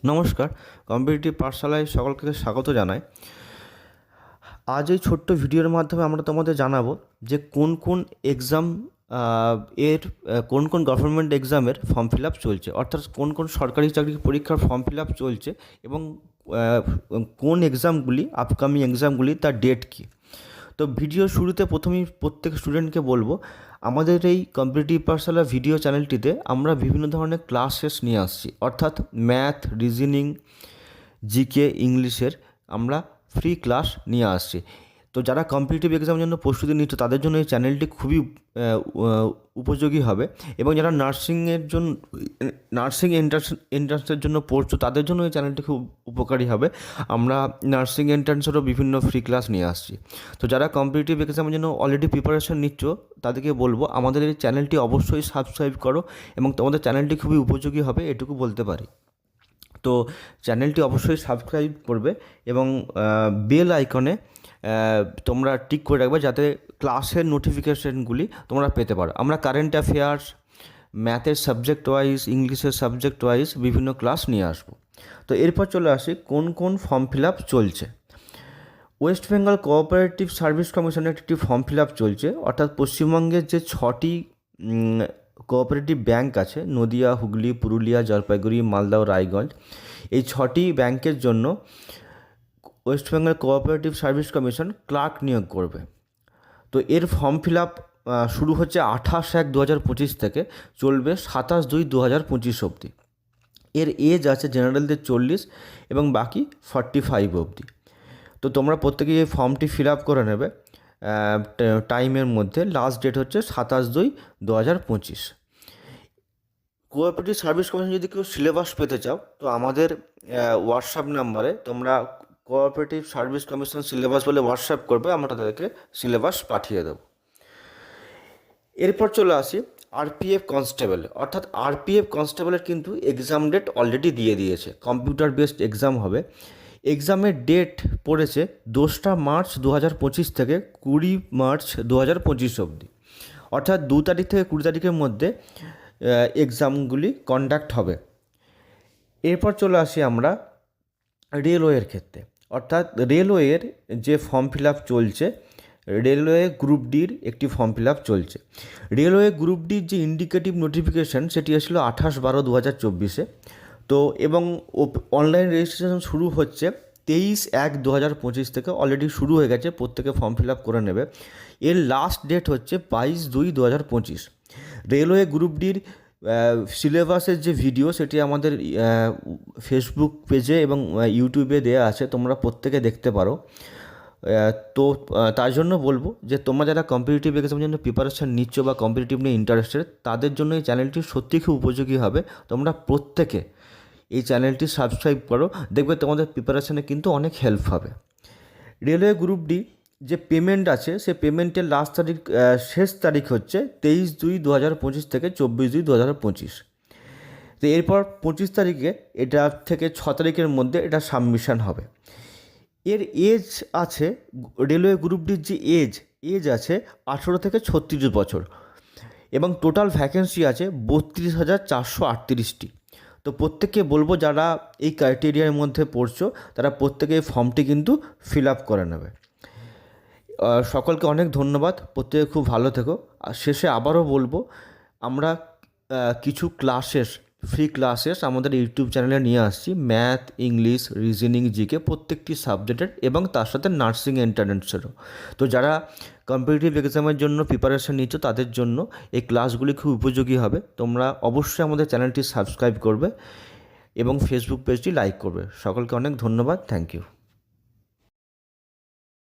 নমস্কার, কম্পিটিটিভ পাঠশালায় সকলকে স্বাগত জানাই। আজ এই ছোট্ট ভিডিওর মাধ্যমে আমরা তোমাদের জানাবো যে কোন কোন এক্সাম কোন কোন গভর্নমেন্ট এক্সামের ফর্ম ফিল আপ চলছে, অর্থাৎ কোন কোন সরকারি চাকরির পরীক্ষার ফর্ম ফিল আপ চলছে এবং কোন এক্সামগুলি আপকামিং এক্সামগুলি তার ডেট কী। তো ভিডিও শুরুতে প্রথমেই প্রত্যেক স্টুডেন্টকে বলবো, আমাদের এই কম্পিটিটিভ পাঠশালা ভিডিও চ্যানেলটিতে আমরা বিভিন্ন ধরনের ক্লাসেস নিয়ে আসছি, অর্থাৎ ম্যাথ, রিজনিং, জিকে, ইংলিশের আমরা ফ্রি ক্লাস নিয়ে আসছি। তো যারা কম্পিটিটিভ এক্সামের জন্য প্রস্তুতি নিচ্ছ তাদের জন্য এই চ্যানেলটি খুবই উপযোগী হবে, এবং যারা নার্সিং এন্ট্রান্সের জন্য পড়ছো তাদের জন্য এই চ্যানেলটি খুব উপকারী হবে। আমরা নার্সিং এন্ট্রান্সেরও বিভিন্ন ফ্রি ক্লাস নিয়ে আসছি। তো যারা কম্পিটিটিভ এক্সামের জন্য অলরেডি প্রিপারেশন নিচ্ছ তাদেরকে বলবো আমাদের এই চ্যানেলটি অবশ্যই সাবস্ক্রাইব করো, এবং তোমাদের চ্যানেলটি খুবই উপযোগী হবে এটুকু বলতে পারি। তো চ্যানেলটি অবশ্যই সাবস্ক্রাইব করবে এবং বেল আইকনে তোমরা টিক করে রাখবে যাতে ক্লাসের নোটিফিকেশানগুলি তোমরা পেতে পারো। আমরা কারেন্ট অ্যাফেয়ার্স, ম্যাথের সাবজেক্ট ওয়াইজ, ইংলিশের সাবজেক্ট ওয়াইজ বিভিন্ন ক্লাস নিয়ে আসবো। তো এরপর চলে আসি কোন কোন ফর্ম ফিল আপ চলছে। ওয়েস্ট বেঙ্গল কোঅপারেটিভ সার্ভিস কমিশনের একটি ফর্ম ফিল আপ চলছে, অর্থাৎ পশ্চিমবঙ্গের যে 6টি কোঅপারেটিভ ব্যাংক আছে, নদিয়া, হুগলি, পুরুলিয়া, জলপাইগুড়ি, মালদা ও রায়গঞ্জ, এই 6টি ব্যাংকের জন্য West Bengal cooperative service commission clerk নিয়োগ করবে। তো এর ফর্ম ফিল আপ শুরু হচ্ছে 28/1/2025 থেকে, চলবে 27/2/2025 অবধি। এর এজ আছে জেনারেলদের 40 এবং বাকি 45 অবধি। তো তোমরা প্রত্যেকেই এই ফর্মটি ফিল আপ করে নেবে টাইমের মধ্যে। লাস্ট ডেট হচ্ছে 27/2/2025। কোঅপারেটিভ সার্ভিস কমিশন যদি কেউ সিলেবাস পেতে চাও তো আমাদের হোয়াটসঅ্যাপ নাম্বারে তোমরা কোঅপারেটিভ সার্ভিস কমিশন সিলেবাস বলে হোয়াটসঅ্যাপ করবে, আমরা তাদেরকে সিলেবাস পাঠিয়ে দেবো। এরপর চলে আসি আরপিএফ কনস্টেবল, অর্থাৎ আরপিএফ কনস্টেবলের কিন্তু এক্সাম ডেট অলরেডি দিয়ে দিয়েছে। কম্পিউটার বেসড এক্সাম হবে। এক্সামের ডেট পড়েছে 2 মার্চ 2025 থেকে 20 মার্চ 2025 অবধি, অর্থাৎ 2 তারিখ থেকে 20 তারিখের মধ্যে এক্সামগুলি কন্ডাক্ট হবে। এরপর চলে আসি আমরা রেলওয়ের ক্ষেত্রে, অর্থাৎ রেলওয়ের যে ফর্ম ফিল আপ চলছে, রেলওয়ে গ্রুপ ডির একটি ফর্ম ফিল আপ চলছে। রেলওয়ে গ্রুপ ডির যে ইন্ডিকেটিভ নোটিফিকেশান সেটি আসলো 28/12/2024-এ। তো এবং অনলাইন রেজিস্ট্রেশন শুরু হচ্ছে 23/1/2025 থেকে, অলরেডি শুরু হয়ে গেছে, প্রত্যেকে ফর্ম ফিল আপ করে নেবে। এর লাস্ট ডেট হচ্ছে 22/2/2025। রেলওয়ে গ্রুপ ডির সিলেবাসের যে ভিডিও সেটি আমাদের ফেসবুক পেজে এবং ইউটিউবে দেওয়া আছে, তোমরা প্রত্যেকে দেখতে পারো। তো তার জন্য বলবো যে তোমরা যারা কম্পিটিটিভ এক্সামের জন্য প্রিপারেশান নিচ্ছ বা কম্পিটিটিভ নিয়ে ইন্টারেস্টেড, তাদের জন্য এই চ্যানেলটি সত্যিই খুব উপযোগী হবে। তোমরা প্রত্যেকে এই চ্যানেলটি সাবস্ক্রাইব করো, দেখবে তোমাদের প্রিপারেশানে কিন্তু অনেক হেল্প হবে। রেলওয়ে গ্রুপ ডি যে পেমেন্ট আছে সে পেমেন্টের শেষ তারিখ হচ্ছে 23/2/2025 থেকে 24/2/2025। তো এরপর 25 তারিখে এটা থেকে 6 তারিখের মধ্যে এটা সাবমিশন হবে। এর এজ আছে, রেলওয়ে গ্রুপ ডির যে এজ আছে 18 থেকে 36 বছর, এবং টোটাল ভ্যাকেন্সি আছে 32,438টি। তো প্রত্যেককে বলবো যারা এই ক্রাইটেরিয়ার মধ্যে পড়ছো তারা প্রত্যেকে এই ফর্মটি কিন্তু ফিল আপ করে নেবে। সকলকে অনেক ধন্যবাদ, প্রত্যেকে খুব ভালো থেকো। আর শেষে আবারও বলবো, আমরা কিছু ফ্রি ক্লাসেস আমাদের ইউটিউব চ্যানেলে নিয়ে আসছি, ম্যাথ, ইংলিশ, রিজনিং, জিকে প্রত্যেকটি সাবজেক্টের, এবং তার সাথে নার্সিং এন্ট্রান্সেরও। তো যারা কম্পিটিটিভ এক্সামের জন্য প্রিপারেশন নিচ্ছ তাদের জন্য এই ক্লাসগুলি খুব উপযোগী হবে। তোমরা অবশ্যই আমাদের চ্যানেলটি সাবস্ক্রাইব করবে এবং ফেসবুক পেজটি লাইক করবে। সকলকে অনেক ধন্যবাদ, থ্যাংক ইউ।